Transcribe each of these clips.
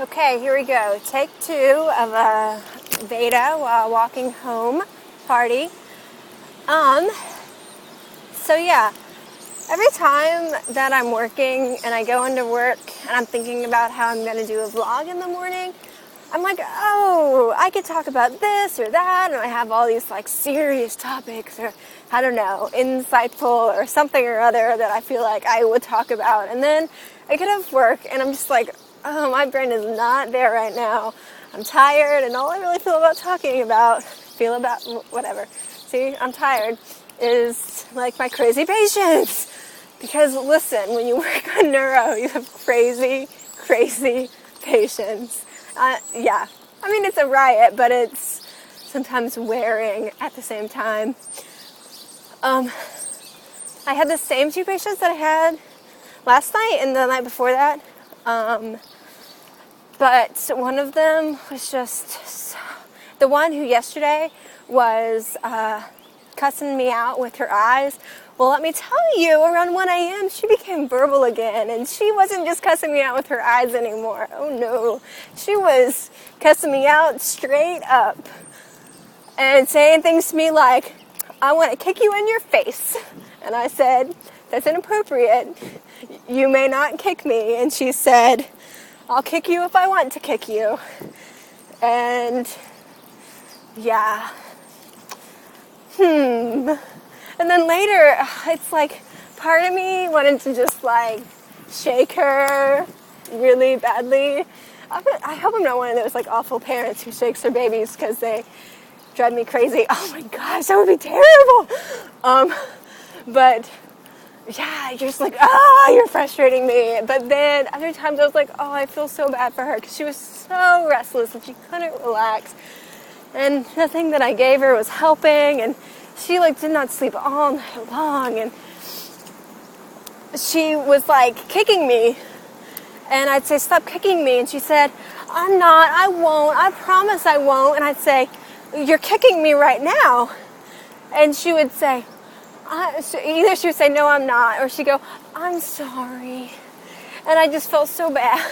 Okay, here we go. Take 2 of a VEDA while walking home party. So yeah, every time that I'm working and I go into work and I'm thinking about how I'm going to do a vlog in the morning, I'm like, oh, I could talk about this or that, and I have all these like serious topics or, I don't know, insightful or something or other that I feel like I would talk about. And then I get off work and I'm just like, oh, my brain is not there right now. I'm tired, and all I really feel about whatever. See, I'm tired, is like my crazy patients. Because listen, when you work on neuro, you have crazy, crazy patients. Yeah, I mean, it's a riot, but it's sometimes wearing at the same time. I had the same 2 patients that I had last night and the night before that. But one of them was just, the one who yesterday was cussing me out with her eyes. Well, let me tell you, around 1 a.m. she became verbal again, and she wasn't just cussing me out with her eyes anymore. Oh no, she was cussing me out straight up and saying things to me like, I want to kick you in your face. And I said, that's inappropriate. You may not kick me. And she said, I'll kick you if I want to kick you. And yeah. And then later, it's like part of me wanted to just like shake her really badly. I hope I'm not one of those like awful parents who shakes their babies because they drive me crazy. Oh my gosh, that would be terrible. But yeah, you're just like, you're frustrating me. But then other times I was like, oh, I feel so bad for her because she was so restless and she couldn't relax. And nothing that I gave her was helping, and she like did not sleep all night long, and she was like kicking me, and I'd say, stop kicking me, and she said, I'm not, I won't, I promise I won't. And I'd say, you're kicking me right now. And she would say, either she would say, no, I'm not, or she'd go, I'm sorry. And I just felt so bad.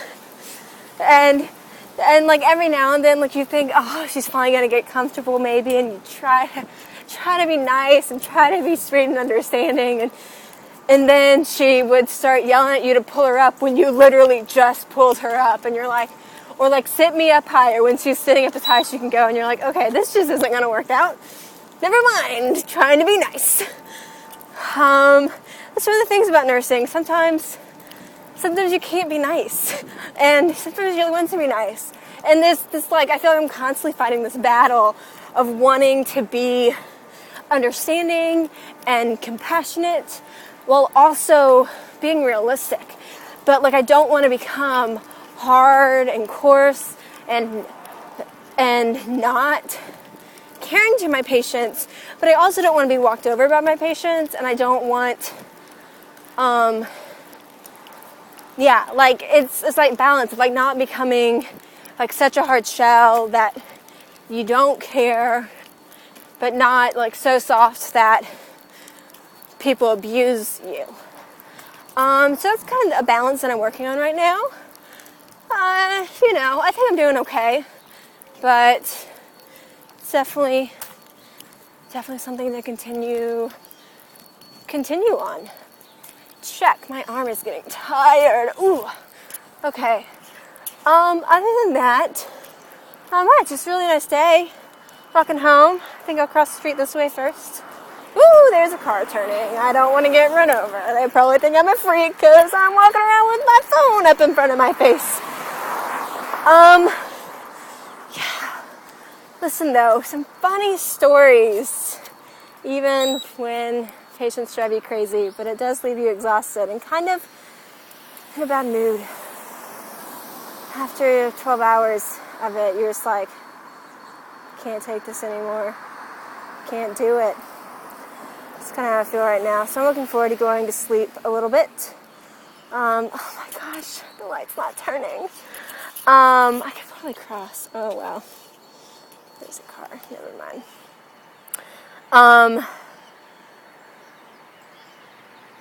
And like every now and then, like you think, oh, she's finally gonna get comfortable maybe, and you try to be nice and try to be sweet and understanding, and then she would start yelling at you to pull her up when you literally just pulled her up, and you're like, or like sit me up higher when she's sitting up as high as she can go, and you're like, okay, this just isn't gonna work out. Never mind, trying to be nice. That's one of the things about nursing. Sometimes you can't be nice, and sometimes you really want to be nice. And this like, I feel like I'm constantly fighting this battle of wanting to be understanding and compassionate while also being realistic. But like, I don't want to become hard and coarse and not caring to my patients, but I also don't want to be walked over by my patients, and I don't want like it's like balance of like not becoming like such a hard shell that you don't care, but not like so soft that people abuse you. So that's kind of a balance that I'm working on right now. I think I'm doing okay, but it's definitely something to continue on. Check, my arm is getting tired. Ooh, okay. Other than that, not much. It's a really nice day. Walking home. I think I'll cross the street this way first. Ooh, there's a car turning. I don't want to get run over. They probably think I'm a freak because I'm walking around with my phone up in front of my face. Yeah. Listen though, some funny stories. Even when patients drive you crazy, but it does leave you exhausted and kind of in a bad mood. After 12 hours of it, you're just like, can't take this anymore. Can't do it. That's kind of how I feel right now. So I'm looking forward to going to sleep a little bit. Oh my gosh, the light's not turning. I could probably cross. Oh wow. There's a car. Never mind.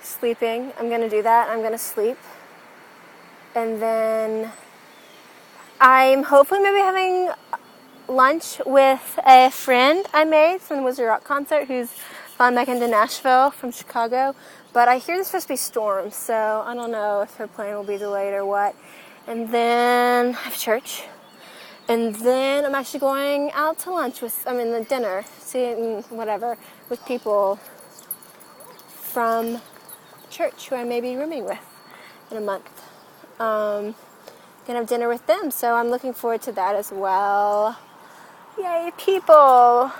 Sleeping. I'm going to do that. I'm going to sleep. And then I'm hopefully maybe having lunch with a friend I made from the Wizard Rock concert who's flying back into Nashville from Chicago. But I hear there's supposed to be storms, so I don't know if her plane will be delayed or what. And then I have church. And then I'm actually going out to lunch the dinner, seeing whatever, with people from church who I may be rooming with in a month. Gonna have dinner with them, so I'm looking forward to that as well. Yay, people! Why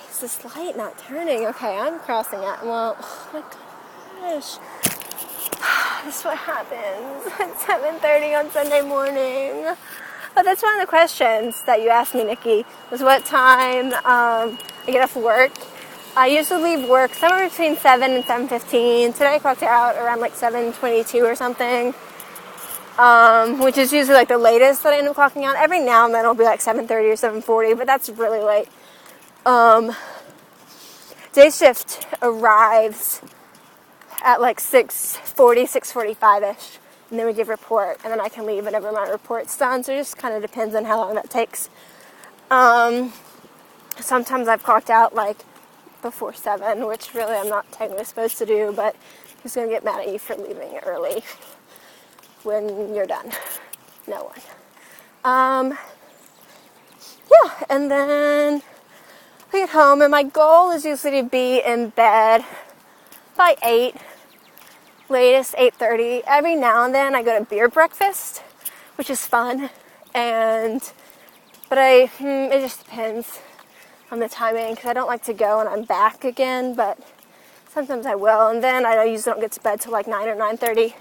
is this light not turning? Okay, I'm crossing it. Well, oh my gosh. This is what happens at 7:30 on Sunday morning. But that's one of the questions that you asked me, Nikki, was what time I get off work. I usually leave work somewhere between 7 and 7:15. Today I clocked out around like 7:22 or something, which is usually like the latest that I end up clocking out. Every now and then it'll be like 7:30 or 7:40, but that's really late. Day shift arrives at like 6:40, 6:45-ish. And then we give report, and then I can leave whenever my report's done. So it just kind of depends on how long that takes. Sometimes I've clocked out like before 7, which really I'm not technically supposed to do, but who's going to get mad at you for leaving early when you're done? No one. Yeah, and then I get home, and my goal is usually to be in bed by 8. Latest 8:30. Every now and then I go to beer breakfast, which is fun, but it just depends on the timing, because I don't like to go and I'm back again, but sometimes I will, and then I usually don't get to bed till like 9 or 9:30.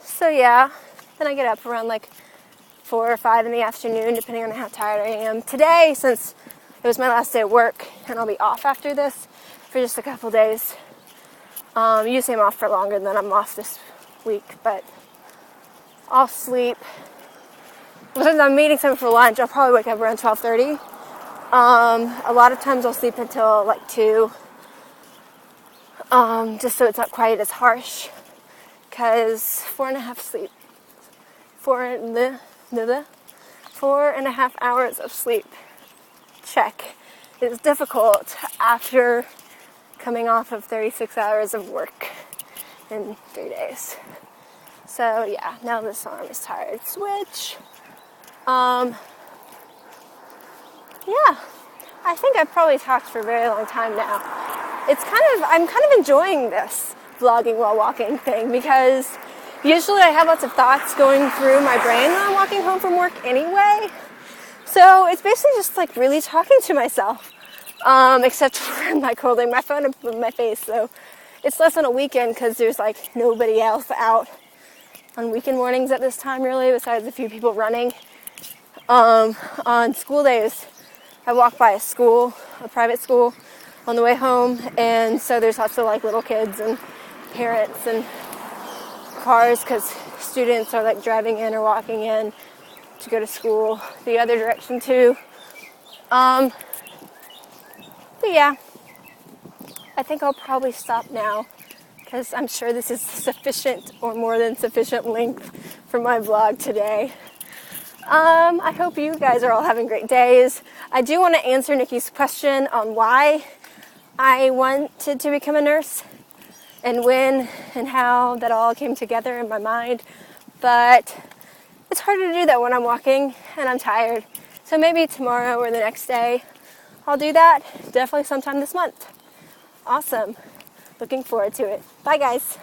So yeah, then I get up around like 4 or 5 in the afternoon, depending on how tired I am. Today, since it was my last day of work, and I'll be off after this for just a couple days. Usually I'm off for longer than I'm off this week, but I'll sleep. Since I'm meeting someone for lunch, I'll probably wake up around 12:30. A lot of times I'll sleep until like 2, just so it's not quite as harsh, because 4.5 hours of sleep, check, is difficult after coming off of 36 hours of work in 3 days. So yeah, now this arm is tired. Switch. Yeah, I think I've probably talked for a very long time now. I'm kind of enjoying this vlogging while walking thing, because usually I have lots of thoughts going through my brain when I'm walking home from work anyway. So it's basically just like really talking to myself. Except for I'm like holding my phone up in my face, so it's less on a weekend because there's like nobody else out on weekend mornings at this time really, besides a few people running. On school days, I walk by a private school on the way home, and so there's lots of like little kids and parents and cars, because students are like driving in or walking in to go to school the other direction too. But yeah, I think I'll probably stop now, because I'm sure this is sufficient or more than sufficient length for my vlog today. I hope you guys are all having great days. I do want to answer Nikki's question on why I wanted to become a nurse and when and how that all came together in my mind. But it's harder to do that when I'm walking and I'm tired. So maybe tomorrow or the next day I'll do that. Definitely sometime this month. Awesome. Looking forward to it. Bye, guys.